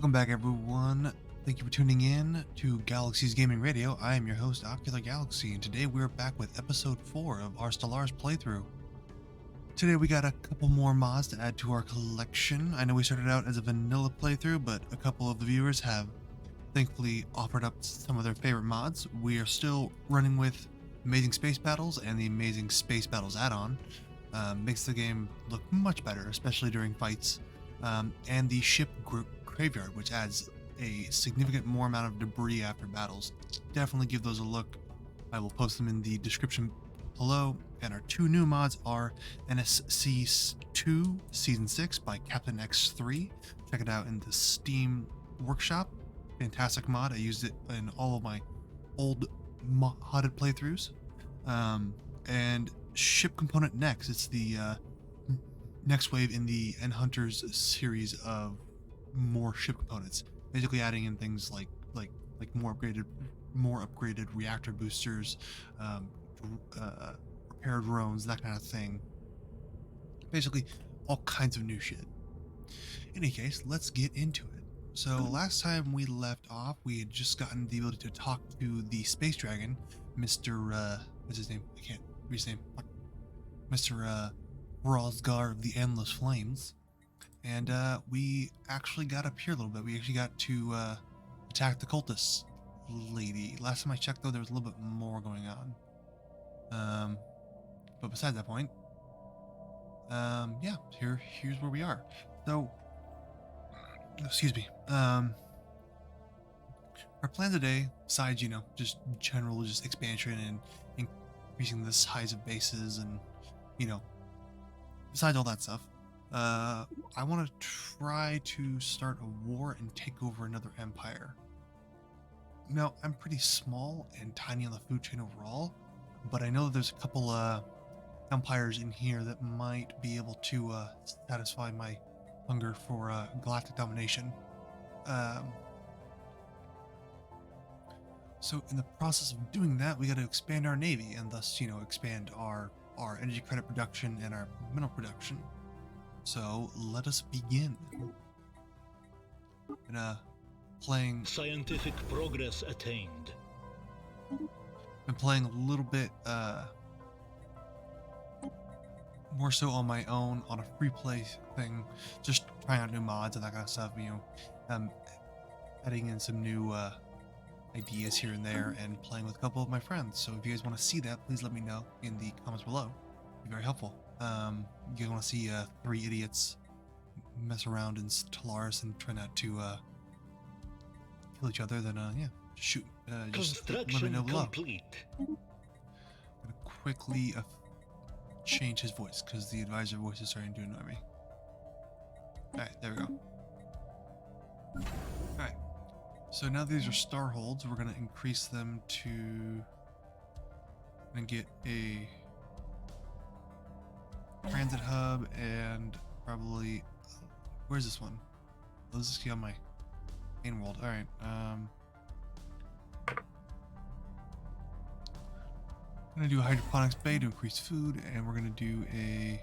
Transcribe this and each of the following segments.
Welcome back, everyone. Thank you for tuning in to Galaxy's Gaming Radio. I am your host, Ocular Galaxy, and today we're back with episode 4 of our Stellaris playthrough. Today we got a couple more mods to add to our collection. I know we started out as a vanilla playthrough, but a couple of the viewers have thankfully offered up some of their favorite mods. We are still running with Amazing Space Battles and the Amazing Space Battles add-on. Makes the game look much better, especially during fights. And the ship graveyard, which adds a significant more amount of debris after battles. Definitely give those a look. I will post them in the description below. And our two new mods are NSC2 Season 6 by Captain X3. Check it out in the Steam Workshop. Fantastic mod. I used it in all of my old modded playthroughs. And Ship Component Next. It's the next wave in the NHunter's series of more ship components, basically adding in things like more upgraded reactor boosters, repair drones, that kind of thing. Basically all kinds of new shit. In any case, let's get into it. So last time we left off, we had just gotten the ability to talk to the space dragon, Mr. What's his name? I can't read his name. Mr. Rosgar of the Endless Flames. And we actually got up here a little bit. We actually got to attack the Cultists lady. Last time I checked, though, there was a little bit more going on. But besides that point, yeah, here's where we are. So, excuse me. Our plan today, besides, just general expansion and increasing the size of bases and, besides all that stuff, I want to try to start a war and take over another empire. Now, I'm pretty small and tiny on the food chain overall, but I know that there's a couple empires in here that might be able to satisfy my hunger for galactic domination. So in the process of doing that, we got to expand our navy and thus, expand our energy credit production and our mineral production. So let us begin. Playing scientific progress attained. Been playing a little bit more so on my own on a free play thing, just trying out new mods and that kind of stuff. Adding in some new ideas here and there and playing with a couple of my friends. So if you guys want to see that, please let me know in the comments below. It'd be very helpful. You guys want to see three idiots mess around in Stellaris and try not to kill each other, then yeah, shoot. Just let me know below. Complete. I'm gonna quickly change his voice because the advisor voice is starting to annoy me. Alright, there we go. Alright, so now these are star holds. We're gonna increase them to and get a transit hub and probably where's this one? Oh, this is on my main world. All right. I'm gonna do a hydroponics bay to increase food, and we're gonna do a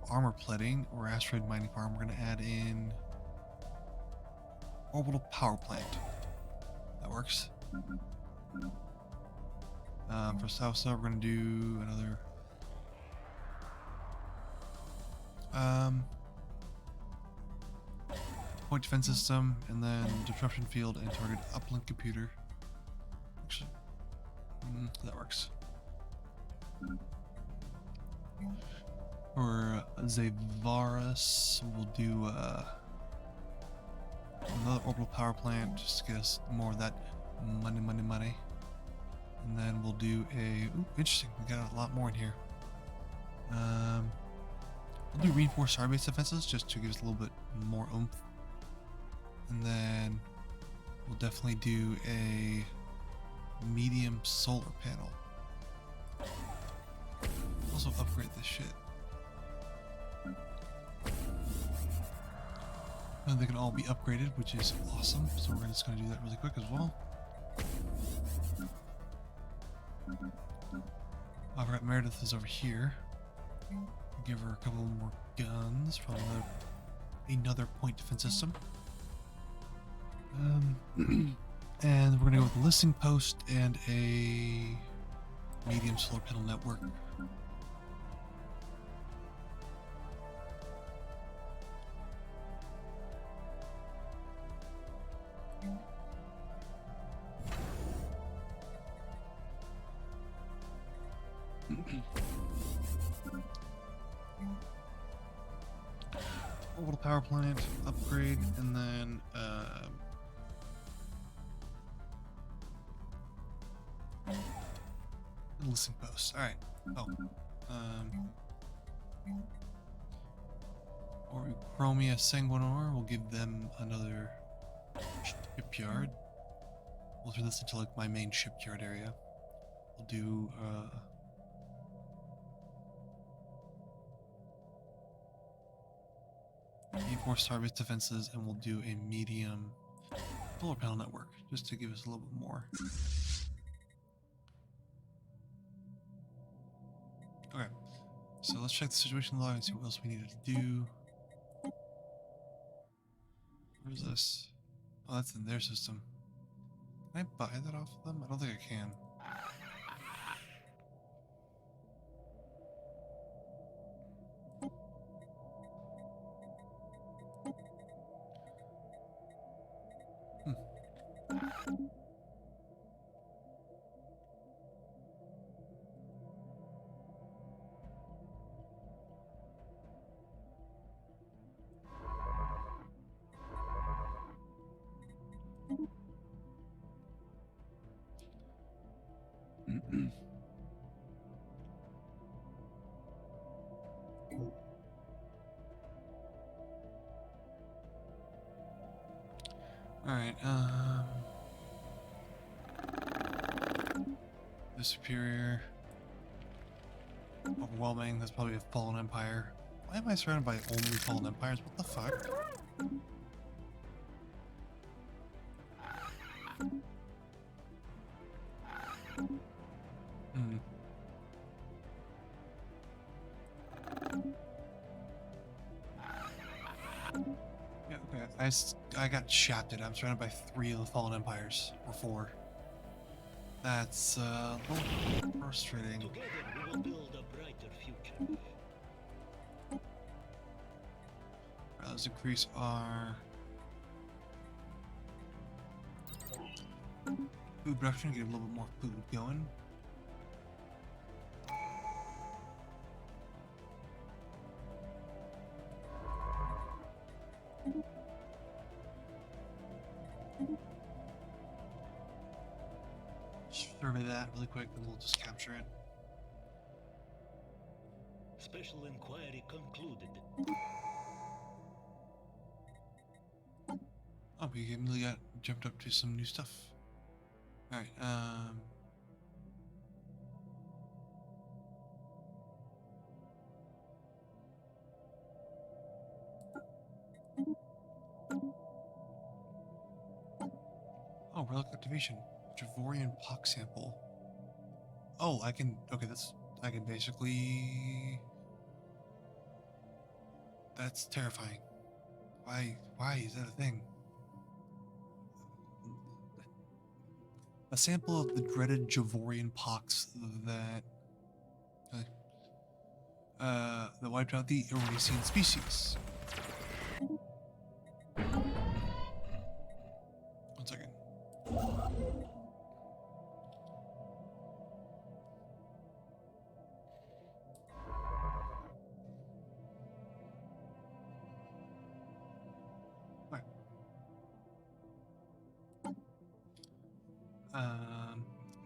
armor plating or asteroid mining farm. We're gonna add in orbital power plant. That works. For South Sub, we're gonna do another. Point defense system, and then disruption field and target uplink computer. Actually, that works. For Zavaris, we'll do another orbital power plant just to get us more of that money. And then we'll do a interesting. We got a lot more in here. We'll do reinforced starbase defenses just to give us a little bit more oomph. And then we'll definitely do a medium solar panel. Also upgrade this shit. And they can all be upgraded, which is awesome. So we're just going to do that really quick as well. I forgot Meredith is over here. Give her a couple more guns from another point defense system. And we're gonna go with a listing post and a medium solar panel network. Orbital power plant upgrade, and then listing post. All right. Oh, or Chromia Sanguinor. We'll give them another shipyard. We'll turn this into like my main shipyard area. We'll do more starbase defenses, and we'll do a medium solar panel network just to give us a little bit more. Okay, so let's check the situation log and see what else we needed to do. Where's this? Oh, that's in their system. Can I buy that off of them? I don't think I can. Alright, the Superior. Overwhelming, that's probably a Fallen Empire. Why am I surrounded by only Fallen Empires? What the fuck? Yeah, okay. I got shafted. I'm surrounded by 3 of the Fallen Empires. Or 4. That's a little frustrating. Together we will build a brighter future. Right, let's increase our food production, get a little bit more food going. Survey that really quick, then we'll just capture it. Special inquiry concluded. Oh, we immediately got jumped up to some new stuff. Alright, oh, relic activation. Javorian pox sample. Oh, I can, okay, I can basically, that's terrifying. Why is that a thing? A sample of the dreaded Javorian pox that wiped out the Eurasian species. One second.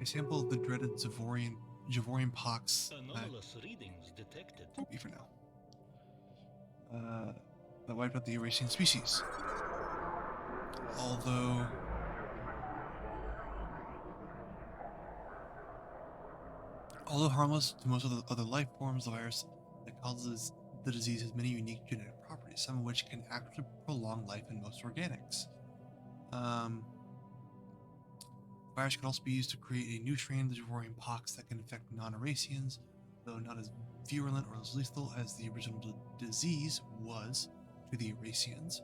A sample of the dreaded Javorian pox Anomalous readings detected. be for now. That wiped out the Eurasian species. Although harmless to most of the other life forms, the virus that causes the disease has many unique genetic properties, some of which can actually prolong life in most organics. The virus can also be used to create a new strain of the Javorian pox that can infect non-Eurasians, though not as virulent or as lethal as the original disease was to the Eurasians.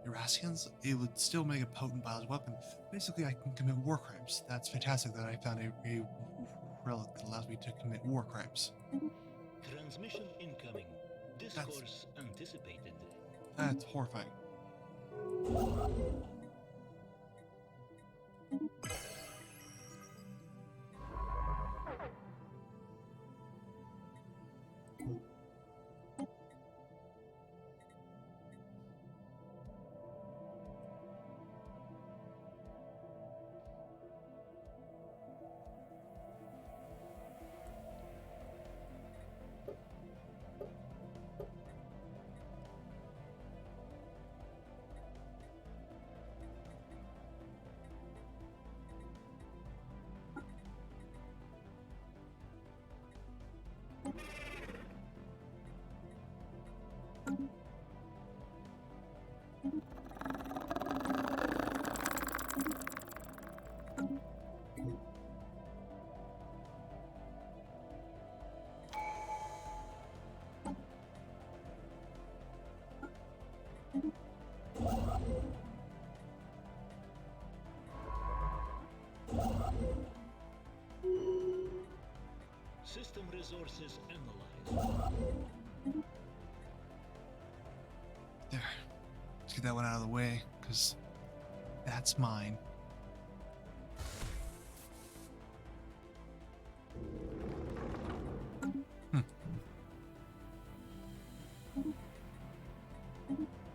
Eurasians, it would still make a potent biological weapon. Basically, I can commit war crimes. That's fantastic that I found a relic that allows me to commit war crimes. Transmission incoming. Discourse anticipated. That's horrifying. System resources analyzed. There. Let's get that one out of the way, because that's mine.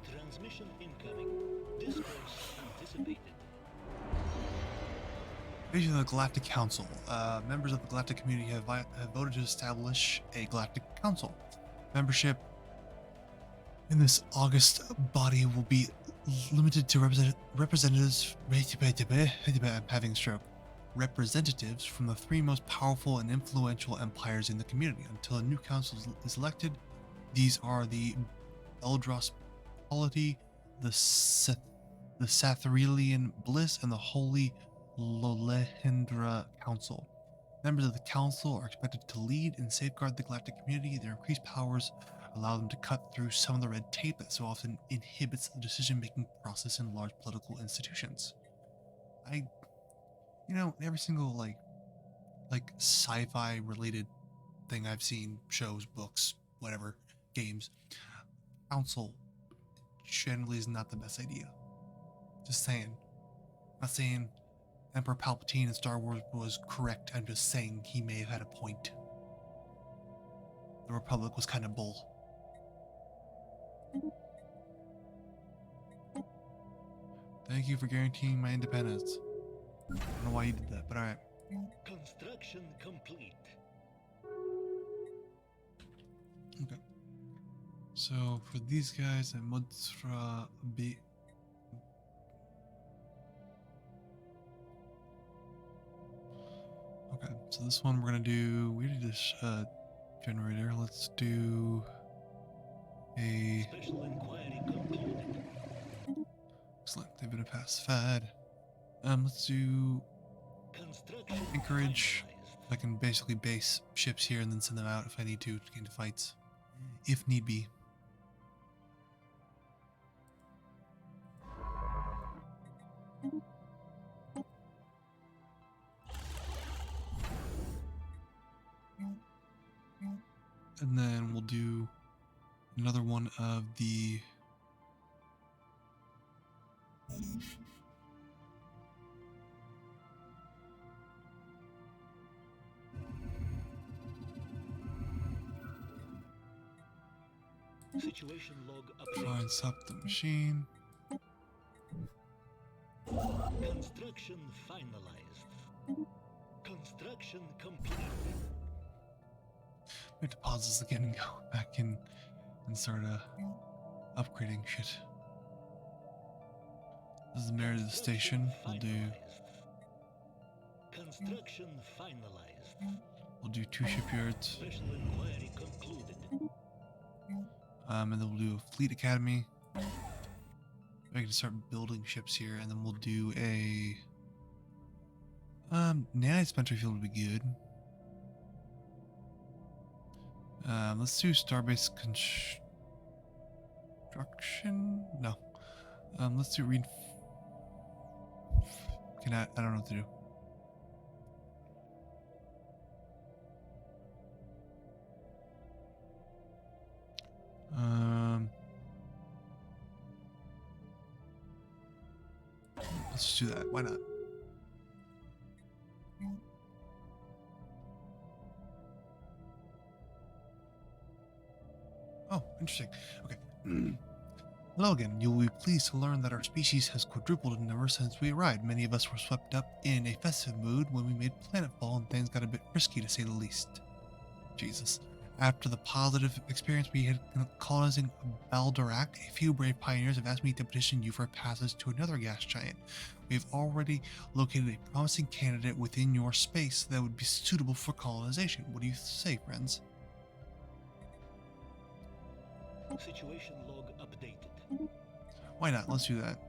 Transmission incoming. Discourse anticipated. Vision of the Galactic Council. Members of the Galactic community have voted to establish a Galactic Council. Membership in this august body will be limited to representatives. I'm having a stroke. Representatives from the three most powerful and influential empires in the community. Until a new council is elected, these are the Eldros Polity, the Sathrelian Bliss, and the Holy Lolehendra Council. Members of the council are expected to lead and safeguard the galactic community. Their increased powers allow them to cut through some of the red tape that so often inhibits the decision-making process in large political institutions. Every single like sci-fi related thing I've seen, shows, books, whatever, games, council generally is not the best idea. Just saying. Not saying Emperor Palpatine in Star Wars was correct. I'm just saying he may have had a point. The Republic was kind of bull. Thank you for guaranteeing my independence. I don't know why you did that, but alright. Construction complete. Okay. So for these guys, I must be. Okay, so this one we're gonna do. We did this generator. Let's do a. Special inquiry concluded. Excellent. They've been pacified. Let's do Construction anchorage. finalized. I can basically base ships here and then send them out if I need to get into fights, if need be. And then we'll do another one of the Situation log update. lines up the machine. Construction finalized. Construction complete. We have to pause this again and go back in and start upgrading shit. This is the mirror to the station. We'll do Construction finalized. 2 shipyards. Special inquiry concluded. And then we'll do a fleet academy. We can start building ships here, and then we'll do a nanite spectrum field would be good. Let's do starbase construction. No, Let's do read. I don't know what to do. Let's just do that. Why not? Oh, interesting. Okay. Hello again. You will be pleased to learn that our species has quadrupled in number since we arrived. Many of us were swept up in a festive mood when we made planetfall, and things got a bit risky to say the least. Jesus. After the positive experience we had colonizing Baldorak, a few brave pioneers have asked me to petition you for a passage to another gas giant. We have already located a promising candidate within your space that would be suitable for colonization. What do you say, friends? Situation log updated. Why not? Let's do that.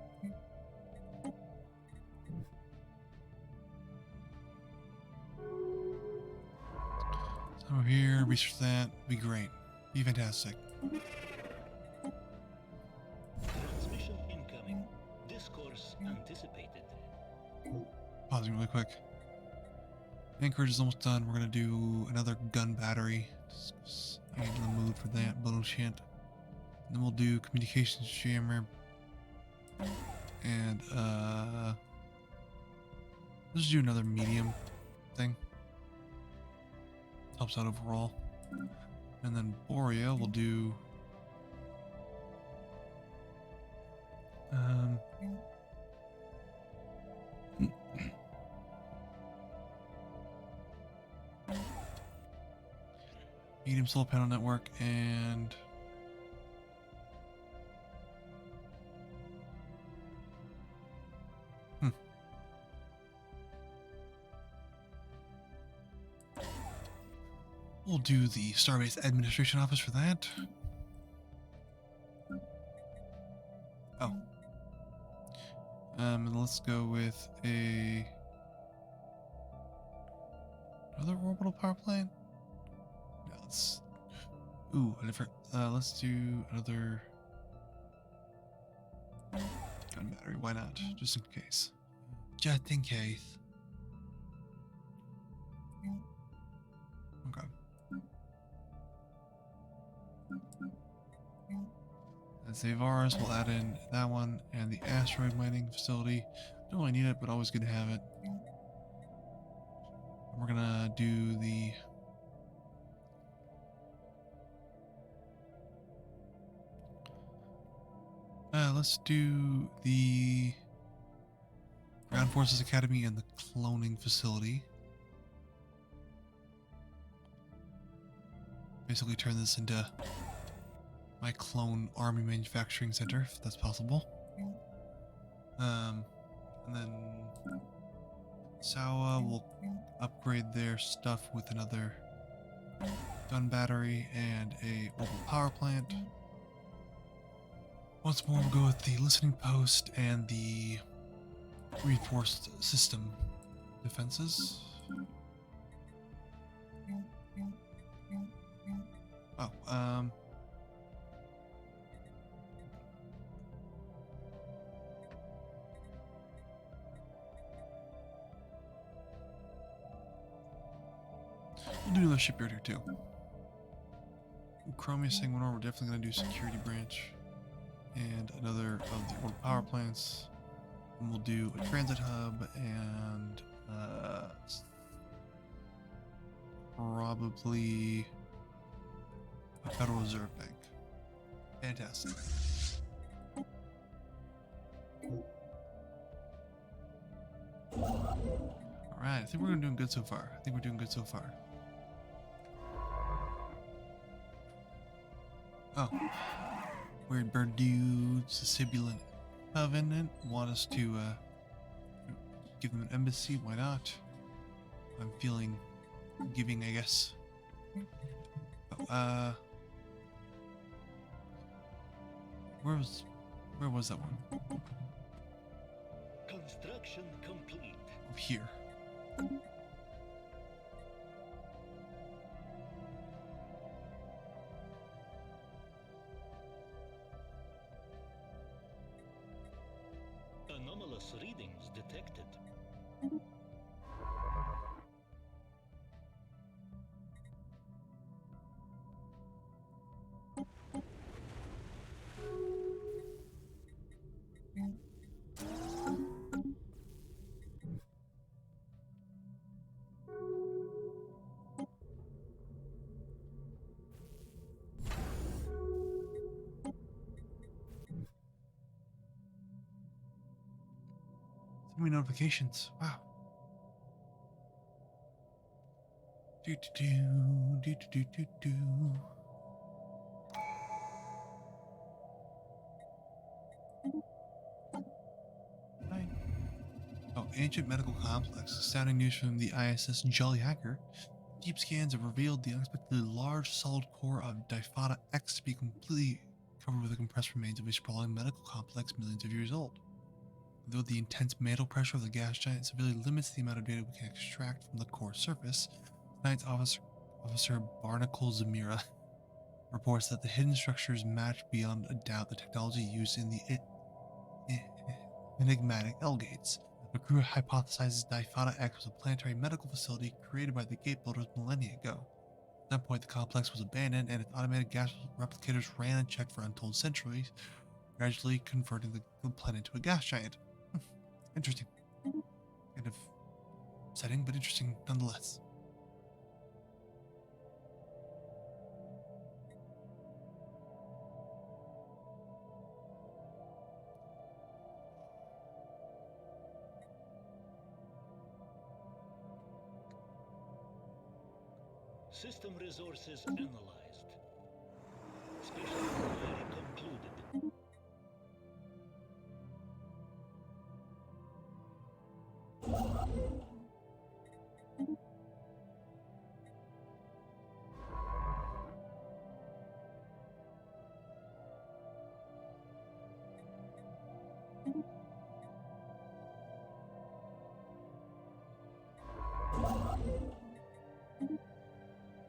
Over here, research that. Be great. Be fantastic. Transmission incoming. Discourse anticipated. Pausing really quick. Anchorage is almost done. We're gonna do another gun battery. I ain't in the mood for that bullshit. And then we'll do communications jammer. And let's do another medium thing. Helps out overall. And then Borea will do medium solar panel network and we'll do the Starbase Administration Office for that. Oh. And let's go with another orbital power plant. No, let's. Ooh, a different. Let's do another gun battery. Why not? Just in case. Just in case. Okay. And save ours. We'll add in that one and the asteroid mining facility. Don't really need it, but always good to have it. We're gonna do the let's do the Ground Forces Academy and the cloning facility. Basically turn this into my clone army manufacturing center, if that's possible. And then Sawa will upgrade their stuff with another gun battery and a orbital power plant. Once more, we'll go with the listening post and the reinforced system defenses. Oh, we'll do another shipyard here too. Chromia saying we're definitely going to do security branch and another of the orbital power plants. And we'll do a transit hub and probably a Federal Reserve Bank. Fantastic. Alright, I think we're doing good so far. Oh. Weird bird dudes, the Sibilant Covenant want us to give them an embassy. Why not? I'm feeling giving, I guess. Oh, where was that one? Construction complete. Over here. anomalous readings detected. So many notifications. Wow. Do do do do do do do. Hi. Oh, ancient medical complex. Astounding news from the ISS Jolly Hacker. Deep scans have revealed the unexpectedly large solid core of Difada X to be completely covered with the compressed remains of a sprawling medical complex millions of years old. Though the intense mantle pressure of the gas giant severely limits the amount of data we can extract from the core surface, Science Officer Barnacle Zamira reports that the hidden structures match beyond a doubt the technology used in the enigmatic L-gates. The crew hypothesizes Difada X was a planetary medical facility created by the gate builders millennia ago. At that point, the complex was abandoned and its automated gas replicators ran unchecked for untold centuries, gradually converting the planet into a gas giant. Interesting. Kind of setting, but interesting nonetheless. System resources analyzed. Special inquiry concluded.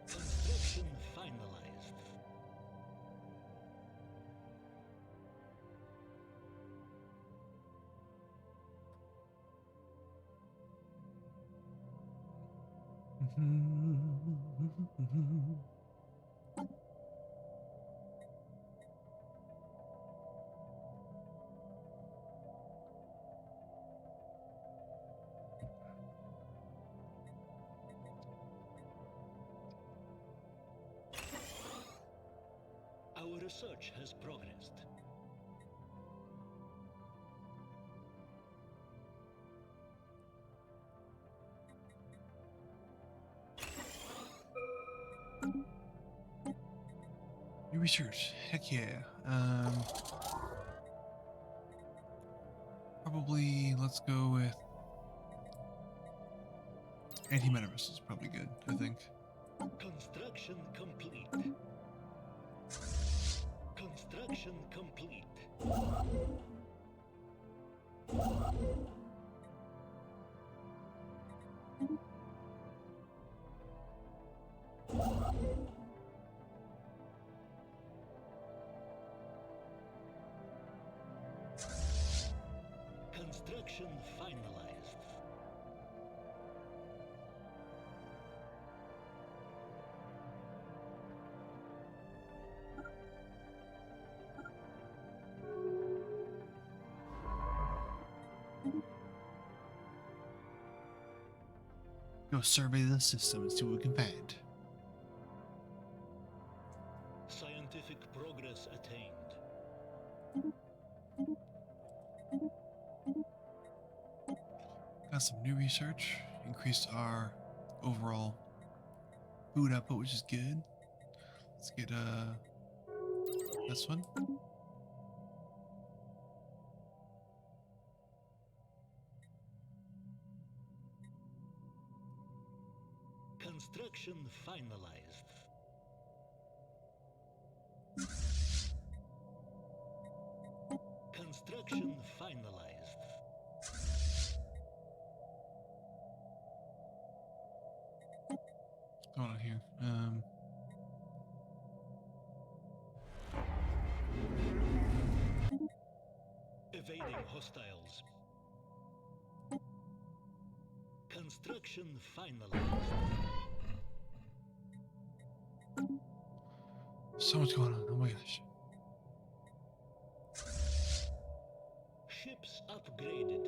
Construction finalized. Our research has progressed. New research. Heck yeah. Probably let's go with anti-metaverse is probably good, I think. Construction complete. Construction complete. Construction finalized. Go survey the system and see what we can find. Scientific progress attained. Got some new research. Increased our overall food output, which is good. Let's get this one. Construction finalized. Construction finalized. What's going on here? Evading hostiles. Construction finalized. So much going on. Oh my gosh. Ships upgraded.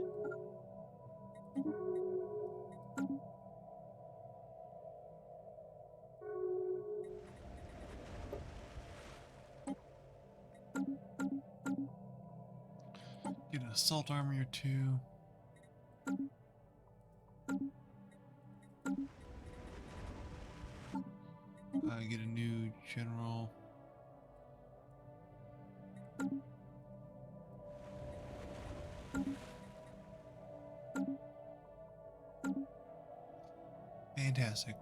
Get an assault army or two. Get a new general. Fantastic.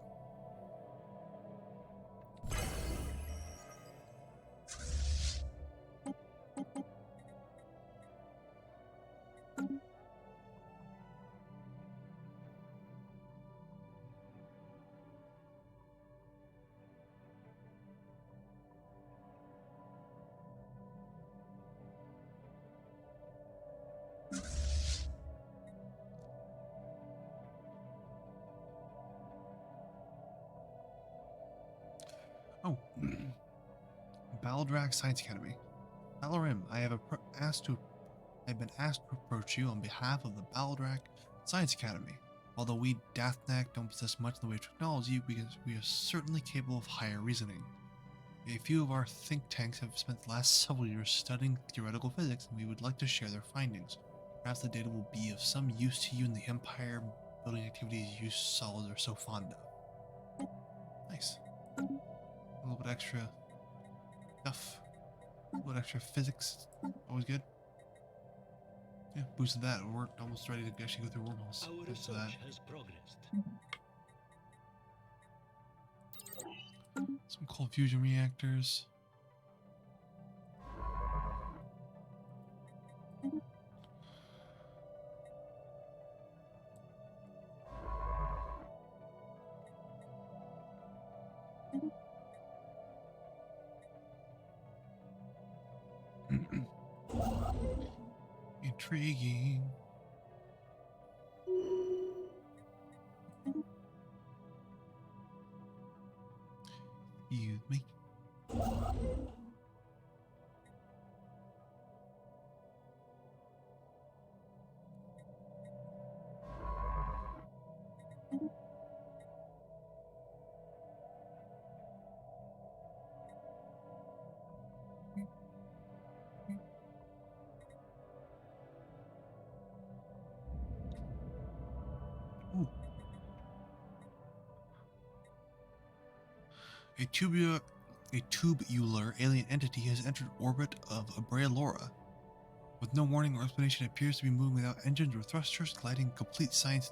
Oh, Baldrak Science Academy. Balarim, I've been asked to approach you on behalf of the Baldrak Science Academy. Although we Dathnak don't possess much in the way of technology, we are certainly capable of higher reasoning. A few of our think tanks have spent the last several years studying theoretical physics, and we would like to share their findings. Perhaps the data will be of some use to you in the Empire building activities you solids are so fond of. Nice. A little bit extra stuff. A little bit extra physics. Always good. Yeah, boosted that. We're almost ready to actually go through wormholes. Our Thanks to that. research has progressed. Some cold fusion reactors. Intriguing. Excuse me. Ooh. A tubular alien entity has entered orbit of Abrelora. With no warning or explanation, it appears to be moving without engines or thrusters, gliding in complete silence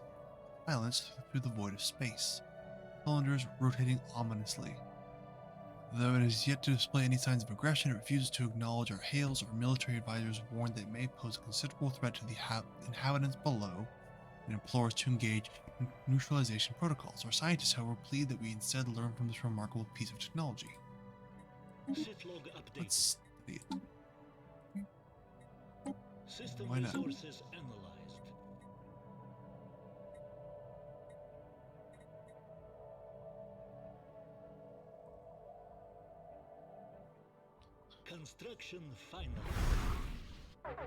through the void of space. Cylinders rotating ominously. Though it is yet to display any signs of aggression, it refuses to acknowledge our hails. Our military advisors warn that it may pose a considerable threat to the inhabitants below and implores to engage in neutralization protocols. Our scientists, however, plead that we instead learn from this remarkable piece of technology. Sith log updated. Let's study it. System Why not? resources analyzed. Construction finalized.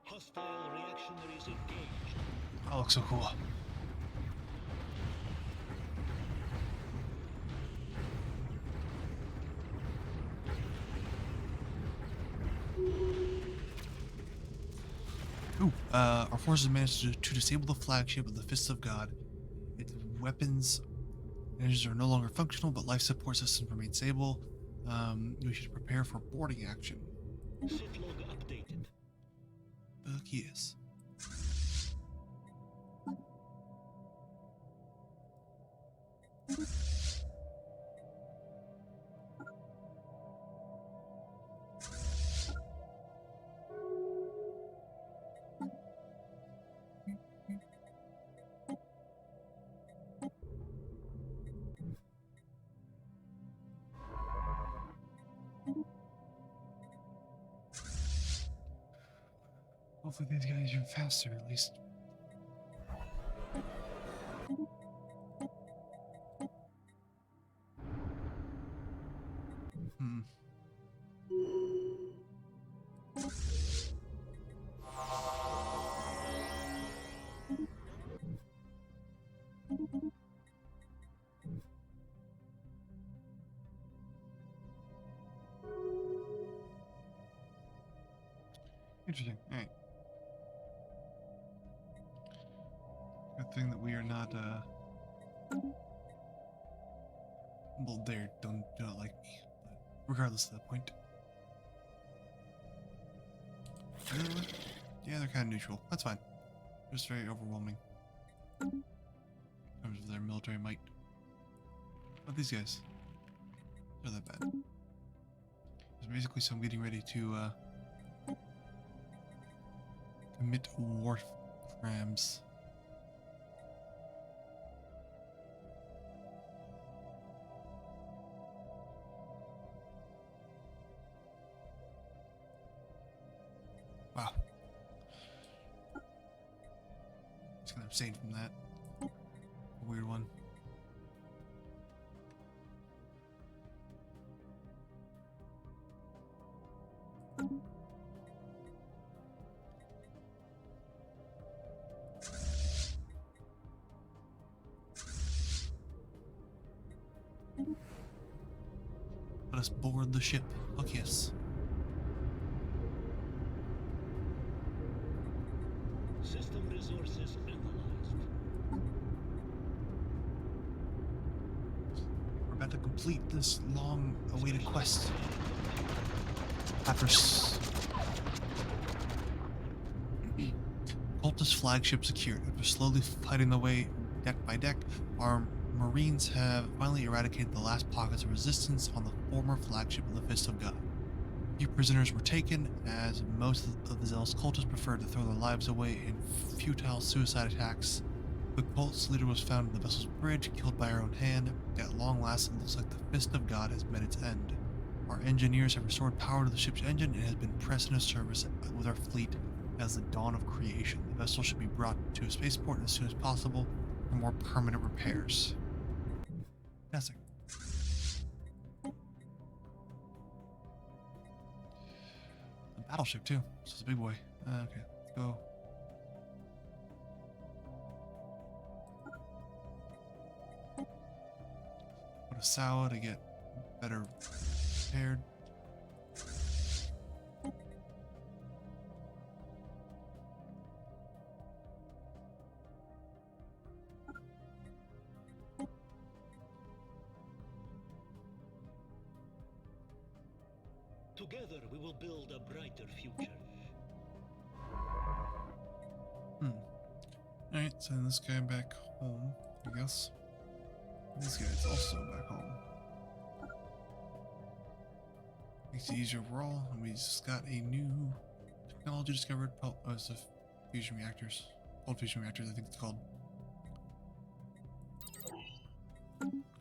Hostile reactionaries engaged. That looks so cool. Ooh, our forces managed to disable the flagship of the Fists of God. Its weapons engines are no longer functional, but life support systems remain stable. We should prepare for boarding action. Sith log updated. Fuck yes. Hopefully these guys are faster at least. Hmm. Interesting. All right. Good thing that we are not. Well, they don't do not like me. But regardless of that point. Yeah, they're kind of neutral. That's fine. Just very overwhelming in terms of their military might. But these guys, they're that bad. It's basically, so I'm getting ready to commit war crimes. Wow. Just gonna abstain from that. A weird one. Let us board the ship. Fuck yes. System resources analyzed. We're about to complete this long-awaited quest. After Cultist flagship secured. After slowly fighting their way deck by deck, our Marines have finally eradicated the last pockets of resistance on the former flagship of the Fist of God. Few prisoners were taken, as most of the zealous cultists preferred to throw their lives away in futile suicide attacks. The cult's leader was found in the vessel's bridge, killed by her own hand. At long last, it looks like the Fist of God has met its end. Our engineers have restored power to the ship's engine and has been pressed into service with our fleet as the dawn of creation. The vessel should be brought to a spaceport as soon as possible for more permanent repairs. Fantastic. A battleship too. So it's a big boy. Okay, let's go. Put a sour to get better prepared. Together we will build a brighter future. Alright, send this guy back home, I guess. This guy's also back home. Makes it easier overall, and we just got a new technology discovered. Oh, it's the fusion reactors. Cold fusion reactors, I think it's called.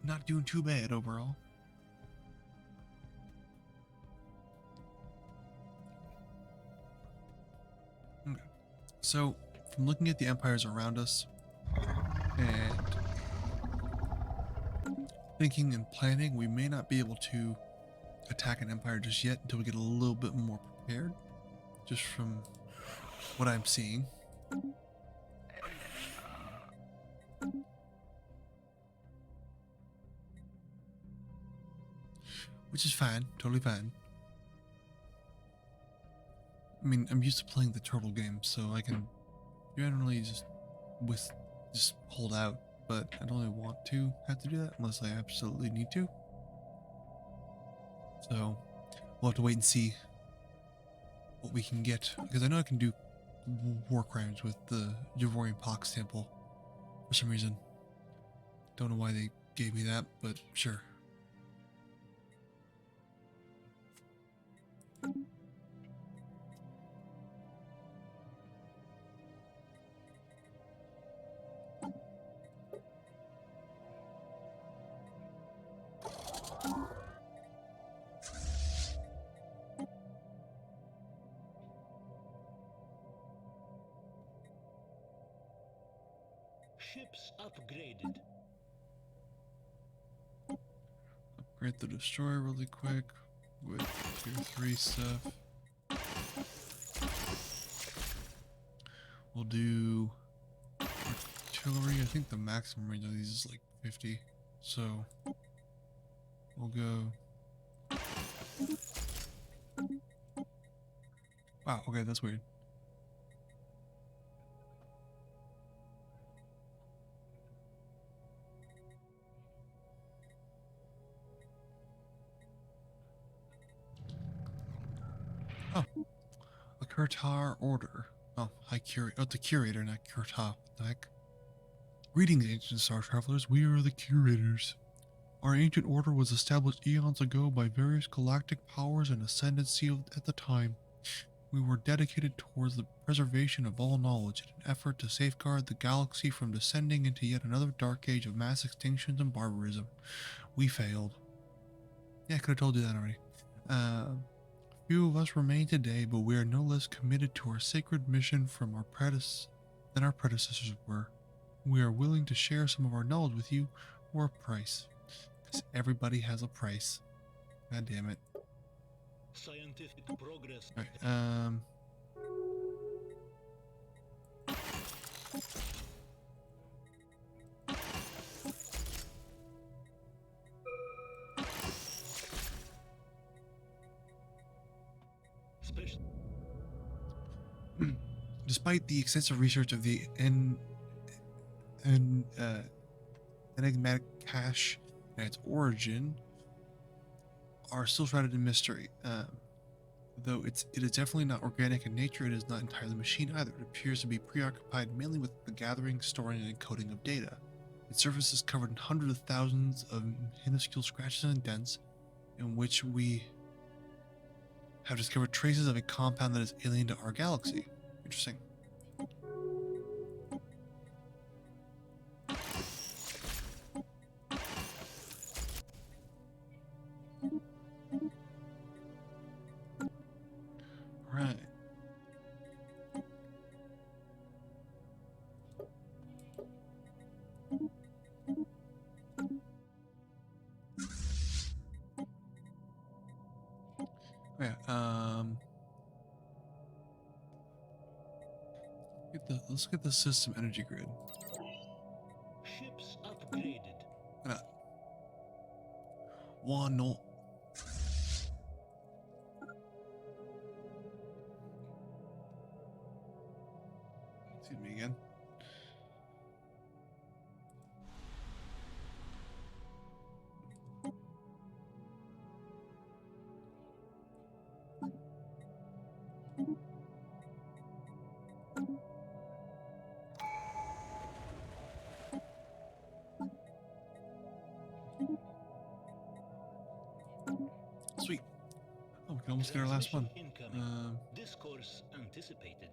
Not doing too bad overall. Okay. So, from looking at the empires around us and thinking and planning, we may not be able to attack an empire just yet until we get a little bit more prepared, just from what I'm seeing. Which is fine, totally fine. I mean, I'm used to playing the turtle game, so I can generally just hold out, but I don't really want to have to do that unless I absolutely need to. So we'll have to wait and see what we can get, because I know I can do war crimes with the Javorian Pox sample for some reason. Don't know why they gave me that, but sure. Ships upgraded. Upgrade the destroyer really quick with tier 3 stuff. We'll do artillery. I think the maximum range of these is like 50. So we'll go. Wow, okay, that's weird. Oh, a Kurtar order. Oh, the curator, not Kurtar. What the heck? Greetings, ancient star travelers. We are the curators. Our ancient order was established eons ago by various galactic powers and ascendancy at the time. We were dedicated towards the preservation of all knowledge in an effort to safeguard the galaxy from descending into yet another dark age of mass extinctions and barbarism. We failed. Yeah, I could have told you that already. Few of us remain today, but we are no less committed to our sacred mission than our predecessors were. We are willing to share some of our knowledge with you for a price. Because everybody has a price. God damn it. Scientific progress. Alright, despite the extensive research of the enigmatic cache and its origin are still shrouded in mystery. Though it is definitely not organic in nature, it is not entirely machine either. It appears to be preoccupied mainly with the gathering, storing, and encoding of data. Its surface is covered in hundreds of thousands of minuscule scratches and dents, in which we have discovered traces of a compound that is alien to our galaxy. Interesting. Right. Yeah, let's get the system energy grid. Ships upgraded. Why not? Why not? Excuse me again. Sweet. Oh, we can almost get our last one. Transmission incoming. Discourse anticipated.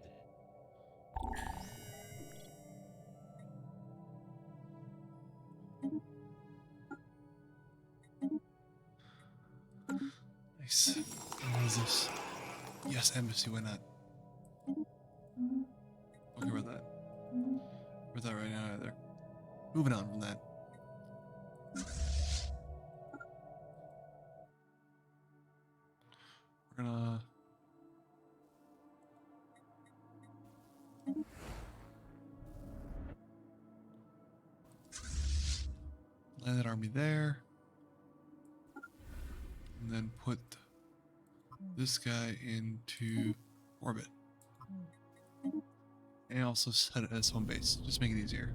Nice. What is this? Yes, embassy, why not? Okay, with that. With that right now either. Moving on from that. We're gonna land that army there. And then put this guy into orbit. And also set it as home base. Just make it easier.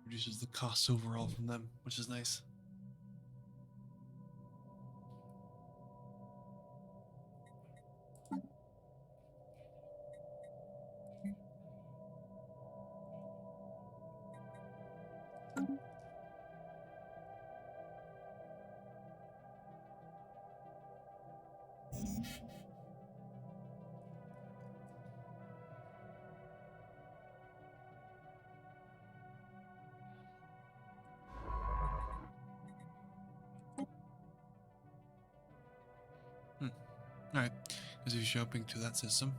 Reduces the cost overall from them, which is nice. Alright, as you're shopping to that system.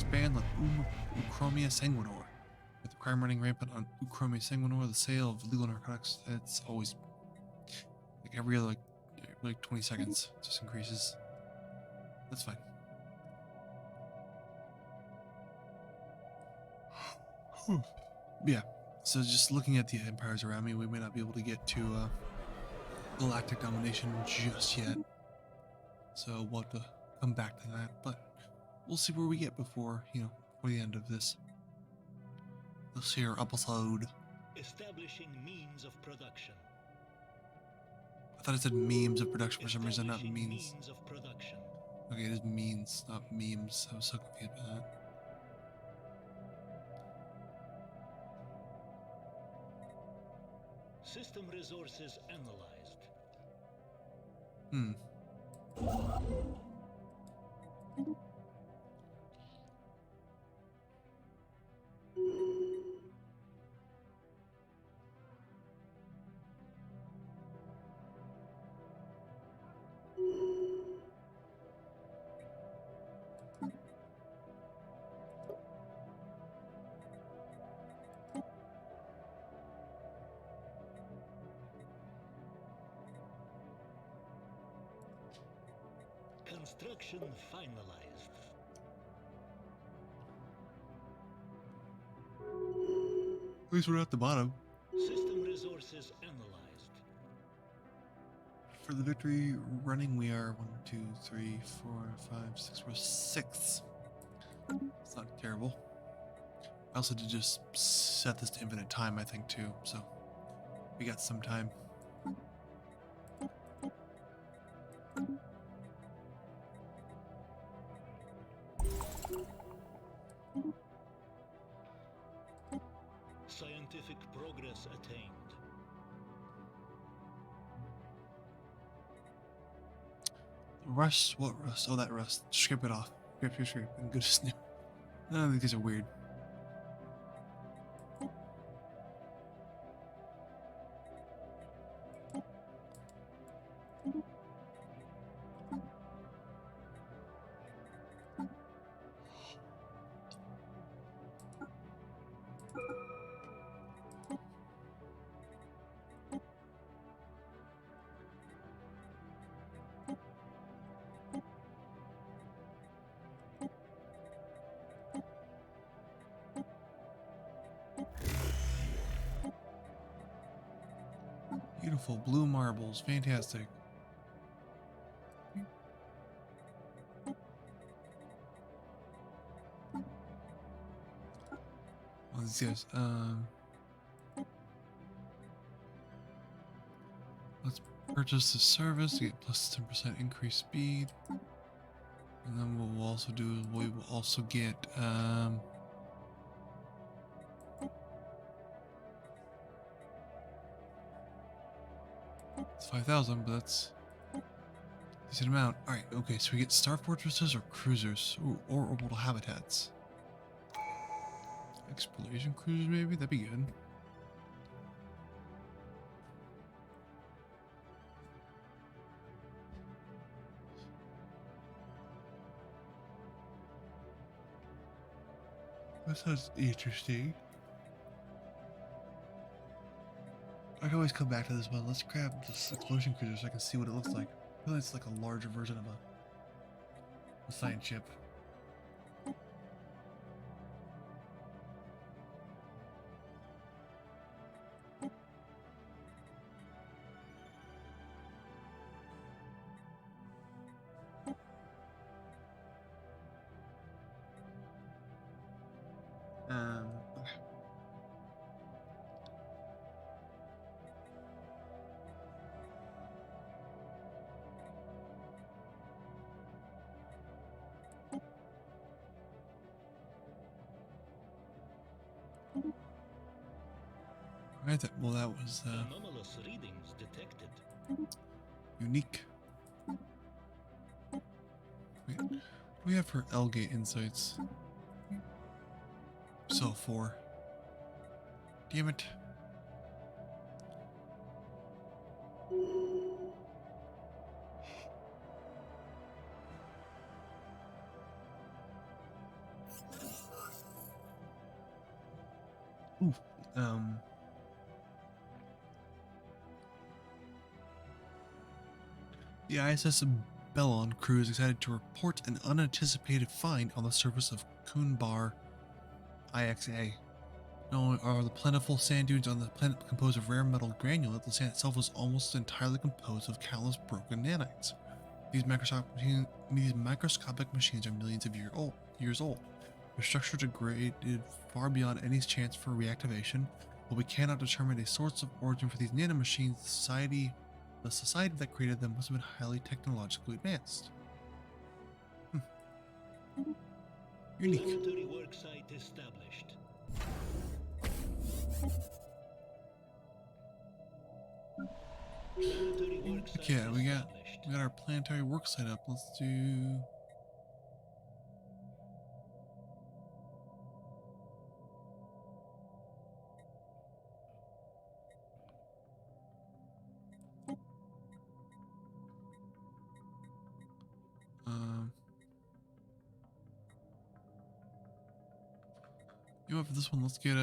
expand on Uchromia sanguinor. With the crime running rampant on Uchromia sanguinor, the sale of legal narcotics, it's always like every other like 20 seconds, it just increases. That's fine. Yeah, so just looking at the empires around me, we may not be able to get to galactic domination just yet. So we'll have to come back to that, but we'll see where we get before, before the end of this episode. Establishing means of production. I thought it said memes of production for some reason, not means. Means of production. Okay, it is means, not memes. I was so confused by that. System resources analyzed. Construction finalized. At least we're at the bottom. System resources analyzed. For the victory running, we are 1, 2, 3, 4, 5, 6. We're 6th. It's not terrible. I also did just set this to infinite time, I think, too. So we got some time. Scientific progress attained. Rust? What rust? Oh, that rust. Scrape it off. Scrape. And good as new. None of these are weird. Beautiful blue marbles, fantastic. Oh, these guys. Let's purchase the service to get plus 10% increased speed, and then what we'll also do is we will also get it's 5,000, but that's a decent amount. All right, okay, so we get star fortresses or cruisers. Ooh, or orbital habitats. Exploration cruisers, maybe? That'd be good. That sounds interesting. I can always come back to this one. Let's grab this explosion cruiser so I can see what it looks like. I feel like it's like a larger version of a science ship. Okay. Alright, well that was Anomalous readings detected. unique. Wait, what do we have for L-Gate insights? So 4. Damn it. Um, the ISS Bellon crew is excited to report an unanticipated find on the surface of Kunbar IXA. Not only are the plentiful sand dunes on the planet composed of rare metal granulate, the sand itself is almost entirely composed of countless broken nanites. These microscopic machines are millions of years old. Their structure degraded far beyond any chance for reactivation, but we cannot determine a source of origin for these nanomachines. The society that created them must have been highly technologically advanced. Unique. Laboratory worksite established. Planetary worksite Okay, we got established. our planetary work set up. Let's do. You know what, for this one, let's get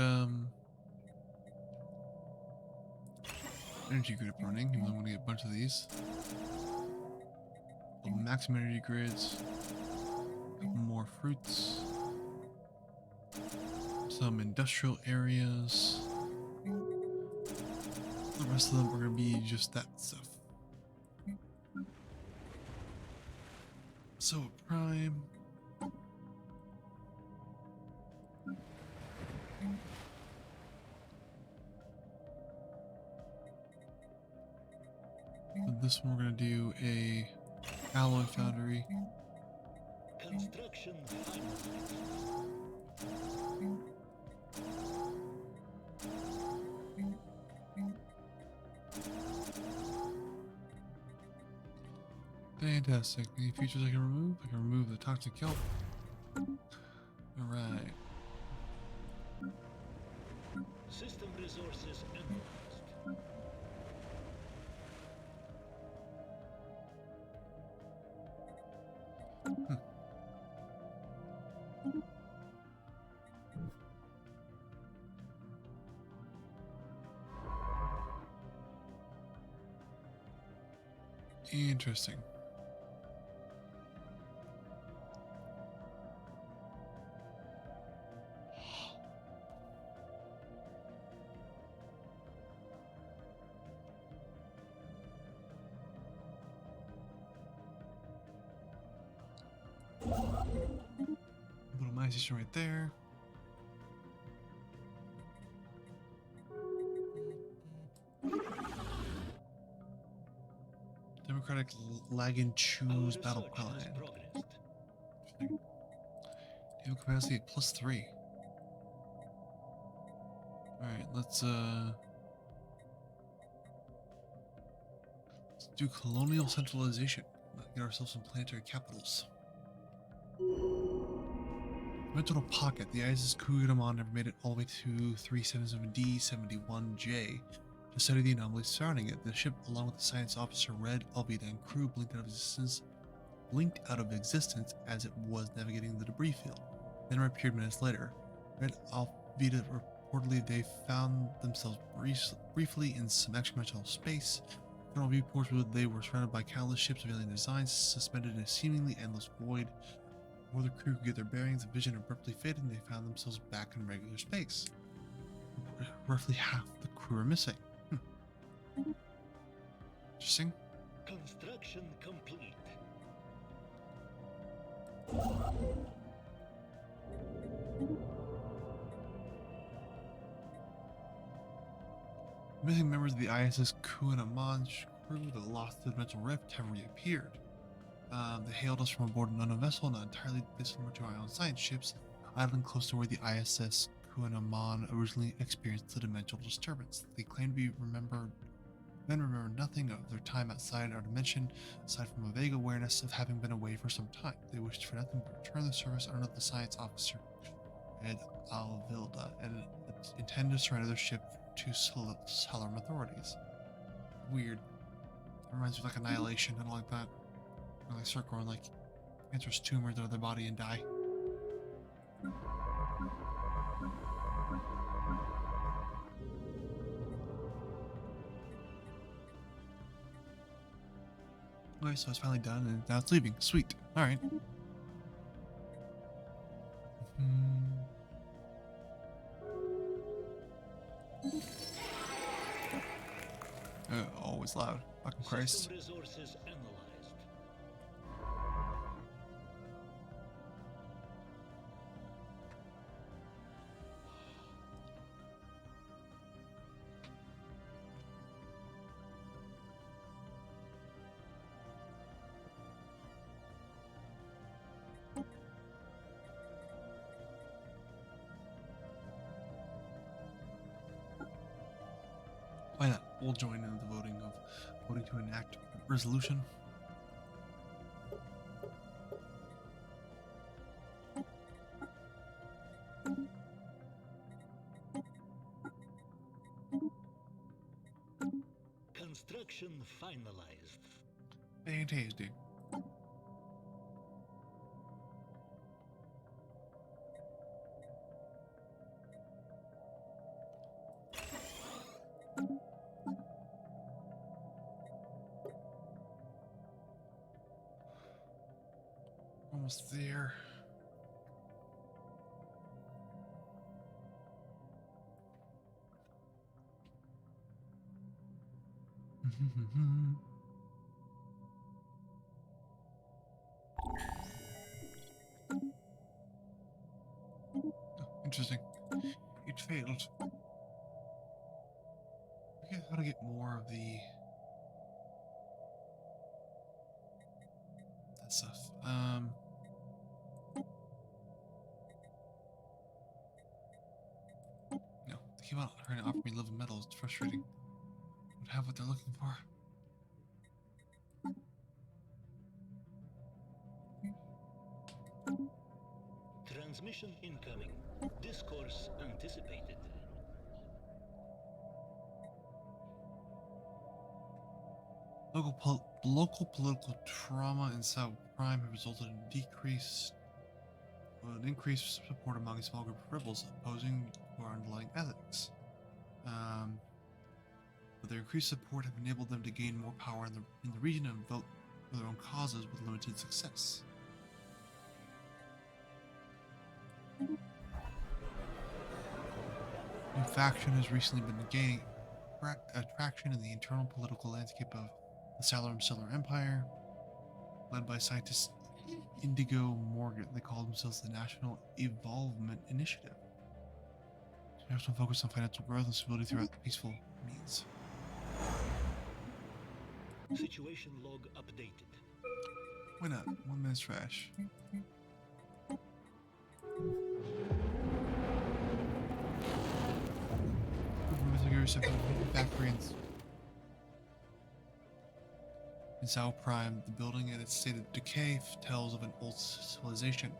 energy grid running. I'm gonna get a bunch of these. Maximum energy grids. More fruits. Some industrial areas. The rest of them are gonna be just that stuff. So prime. For this one, we're gonna do a alloy foundry. Construction finalized. Fantastic. Any features I can remove? I can remove the toxic kelp. Alright. System resources analyzed. Interesting. Little mine station right there. Democratic lag and choose Our battle research has plan. progressed. Naval capacity at +3. Alright, let's do colonial centralization. Get ourselves some planetary capitals. Dimensional pocket. The ISS Kugamon never made it all the way to 377D71J to study the anomalies surrounding it. The ship, along with the science officer Red Alvida and crew, blinked out of existence as it was navigating the debris field. Then reappeared minutes later. Red Alvida reportedly they found themselves briefly in some extra-dimensional space. General reports were they were surrounded by countless ships of alien designs suspended in a seemingly endless void. Before the crew could get their bearings, the vision abruptly faded and they found themselves back in regular space. Roughly half the crew are missing. Interesting. Construction complete. Missing members of the ISS Kugamon crew, the lost to the dimensional rift, have reappeared. They hailed us from aboard an unknown vessel, not entirely dissimilar to our own science ships, idling close to where the ISS Kugamon originally experienced the dimensional disturbance. They claim to be remember nothing of their time outside our dimension, aside from a vague awareness of having been away for some time. They wished for nothing but return to the service under the science officer, Ed Alvilda, and intend to surrender their ship to Salarm authorities. Weird. It reminds me of like Annihilation. I don't like that. Or like circle and like cancerous tumors out of their body and die. Okay, so it's finally done and now it's leaving. Sweet. Alright. Always loud. Fucking Christ. System resources analyzed. Why not? We'll join in the voting to enact resolution. Construction finalized. Fantastic. Almost there. Oh, interesting. It failed. I forget how to get more of that stuff. No, they keep on trying to offer me living metals. It's frustrating. I don't have what they're looking for. Transmission incoming. Discourse anticipated. Local political trauma in South Prime have resulted in increased support among a small group of rebels opposing our underlying ethics. But their increased support have enabled them to gain more power in the region and vote for their own causes with limited success. A new faction has recently been gaining traction in the internal political landscape of the Stellar Empire, led by scientist Indigo Morgan. They call themselves the National Evolvement Initiative. National focus on financial growth and stability throughout the peaceful means. Situation log updated. Why not? 1 minute's trash. Factory in South Prime, the building in its state of decay tells of an old civilization,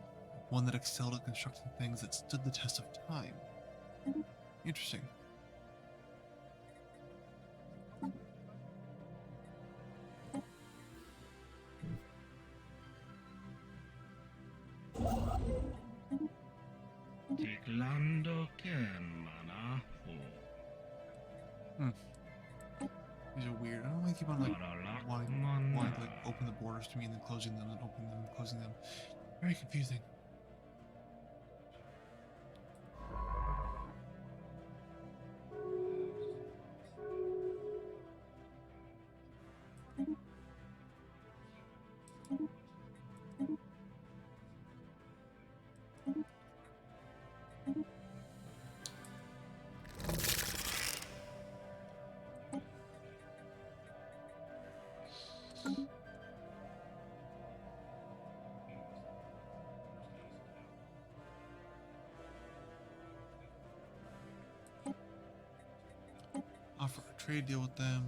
one that excelled at constructing things that stood the test of time. Interesting. These are weird. I don't want to keep on wanting to open the borders to me and then closing them and opening them and closing them. Very confusing. Offer a trade deal with them.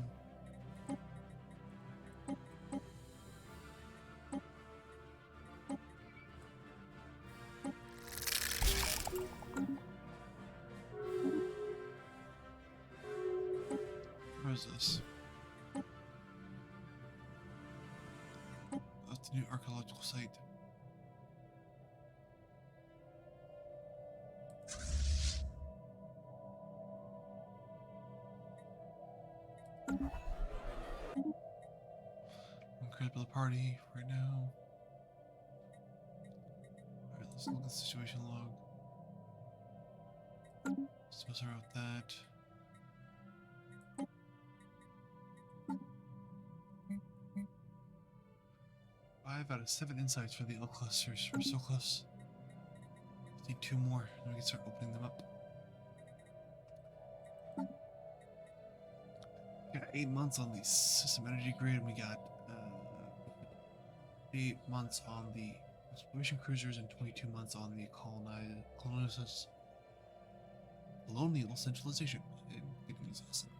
Where is this? That's the new archaeological site. Critical the party right now. Alright, let's look at the situation log. Supposed to wrote that. 5 out of 7 insights for the L clusters. We're so close. Need 2 more, and we can start opening them up. We got 8 months on the system energy grid, and we got 8 months on the exploration cruisers and 22 months on the colonial centralization. And getting these awesome.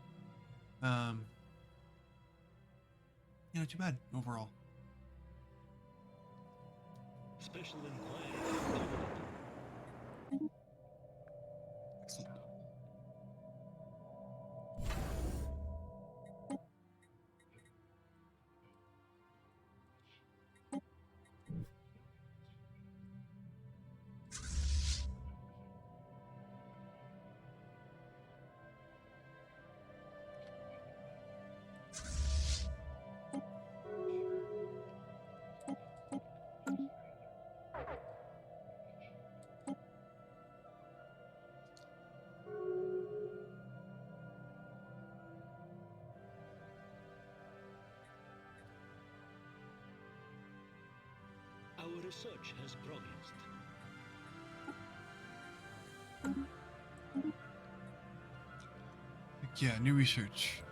Yeah, not too bad overall. Special inquiry. Excellent. Our research has progressed. Yeah, new research.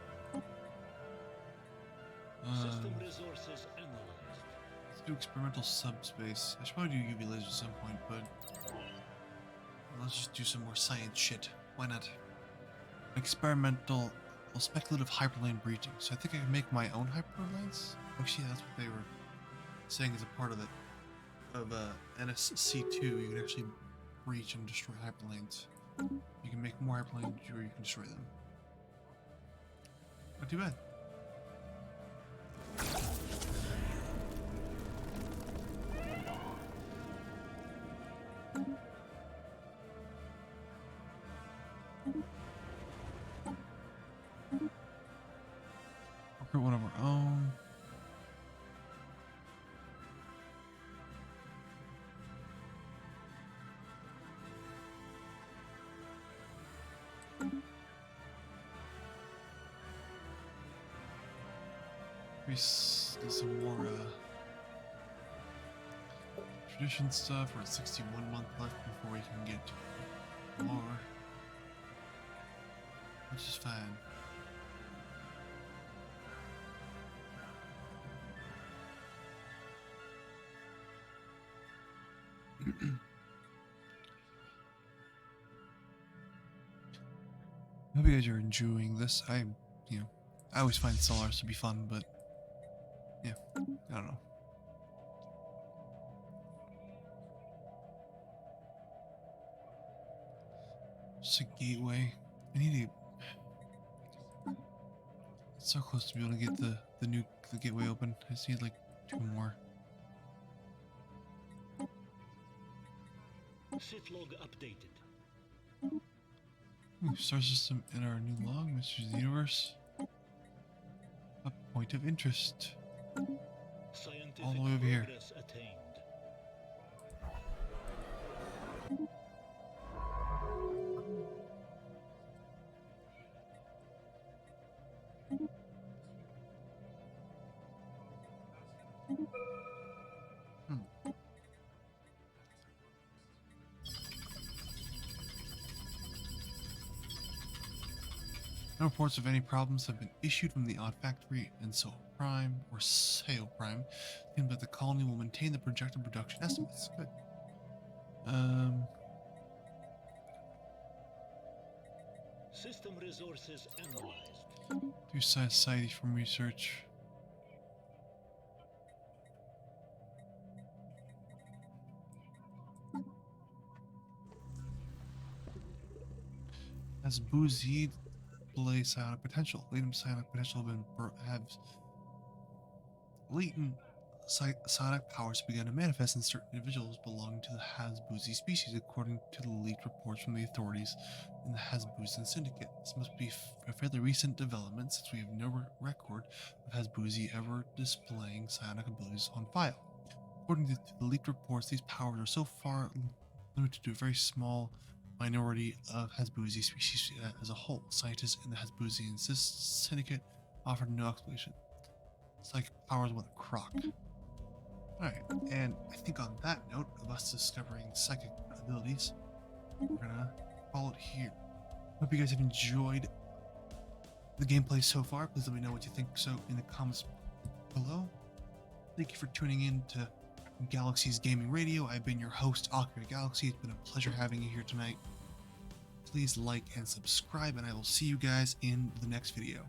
System resources analyzed. Let's do experimental subspace. I should probably do UV lasers at some point, but let's just do some more science shit. Why not? Experimental, well, speculative hyperlane breaching. So I think I can make my own hyperlanes. Actually, that's what they were saying as a part of it. Of NSC2, you can actually breach and destroy hyperlanes. You can make more hyperlanes, or you can destroy them. Not too bad. Recruit one of our own. We get some more tradition stuff. We're at 61 months left before we can get more, which is fine. I hope you guys are enjoying this. I always find Stellaris to be fun, but yeah, I don't know. Just a gateway. I need to. It's so close to be able to get the gateway open. I just need like 2 more. Sit log updated. Ooh, star system in our new log, Mysteries of the Universe. A point of interest. Scientific All the way over here. progress attained. No reports of any problems have been issued from the Odd Factory and so Prime or Sale Prime. Seems that the colony will maintain the projected production estimates. Good. System resources analyzed. Do society from research. Has Bouzid display psionic potential? Latent psionic potential have latent psionic powers began to manifest in certain individuals belonging to the Hasbuzi species, according to the leaked reports from the authorities in the Hasbuzian Syndicate. This must be a fairly recent development, since we have no record of Hasbuzi ever displaying psionic abilities on file. According to the leaked reports, these powers are so far limited to a very small minority of Hasbuzi species as a whole. Scientists in the Hasbuzian Syndicate offered no explanation. Psychic powers with a crock. Alright, and I think on that note of us discovering psychic abilities, we're gonna call it here. Hope you guys have enjoyed the gameplay so far. Please let me know what you think so in the comments below. Thank you for tuning in to Galaxy's Gaming Radio. I've been your host, Ocular Galaxy. It's been a pleasure having you here tonight. Please like and subscribe, and I will see you guys in the next video.